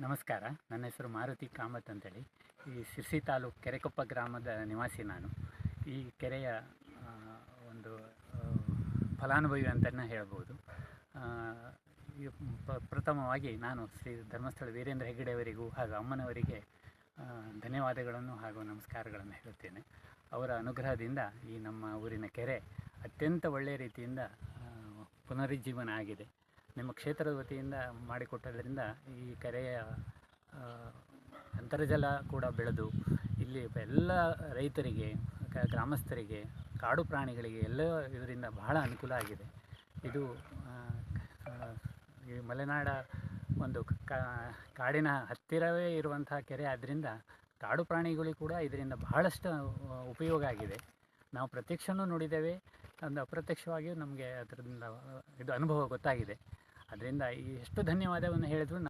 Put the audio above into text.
ನಮಸ್ಕಾರ. ನನ್ನ ಹೆಸರು ಮಾರುತಿ ಕಾಮತ್ ಅಂತೇಳಿ. ಈ ಶಿರ್ಸಿ ತಾಲೂಕು ಕೆರೆಕೊಪ್ಪ ಗ್ರಾಮದ ನಿವಾಸಿ ನಾನು. ಈ ಕೆರೆಯ ಒಂದು ಫಲಾನುಭವಿ ಅಂತಲೇ ಹೇಳ್ಬೋದು. ಈ ಪ್ರಥಮವಾಗಿ ನಾನು ಶ್ರೀ ಧರ್ಮಸ್ಥಳ ವೀರೇಂದ್ರ ಹೆಗ್ಗಡೆಯವರಿಗೂ ಹಾಗೂ ಅಮ್ಮನವರಿಗೆ ಧನ್ಯವಾದಗಳನ್ನು ಹಾಗೂ ನಮಸ್ಕಾರಗಳನ್ನು ಹೇಳುತ್ತೇನೆ. ಅವರ ಅನುಗ್ರಹದಿಂದ ಈ ನಮ್ಮ ಊರಿನ ಕೆರೆ ಅತ್ಯಂತ ಒಳ್ಳೆಯ ರೀತಿಯಿಂದ ಪುನರುಜ್ಜೀವನ ಆಗಿದೆ. ನಿಮ್ಮ ಕ್ಷೇತ್ರದ ವತಿಯಿಂದ ಮಾಡಿಕೊಟ್ಟದ್ರಿಂದ ಈ ಕೆರೆಯ ಅಂತರ್ಜಲ ಕೂಡ ಬೆಳೆದು ಇಲ್ಲಿ ಎಲ್ಲ ರೈತರಿಗೆ, ಗ್ರಾಮಸ್ಥರಿಗೆ, ಕಾಡು ಪ್ರಾಣಿಗಳಿಗೆ ಎಲ್ಲ ಇದರಿಂದ ಬಹಳ ಅನುಕೂಲ ಆಗಿದೆ. ಇದು ಈ ಮಲೆನಾಡ ಒಂದು ಕಾಡಿನ ಹತ್ತಿರವೇ ಇರುವಂಥ ಕೆರೆ ಆದ್ದರಿಂದ ಕಾಡು ಪ್ರಾಣಿಗಳಿಗೆ ಕೂಡ ಇದರಿಂದ ಬಹಳಷ್ಟು ಉಪಯೋಗ ಆಗಿದೆ. ನಾವು ಪ್ರತ್ಯಕ್ಷನೂ ನೋಡಿದ್ದೇವೆ, ಒಂದು ಅಪ್ರತ್ಯಕ್ಷವಾಗಿಯೂ ನಮಗೆ ಅದರಿಂದ ಇದು ಅನುಭವ ಗೊತ್ತಾಗಿದೆ. ಅದರಿಂದ ಎಷ್ಟು ಧನ್ಯವಾದವನ್ನು ಹೇಳಿದ್ರು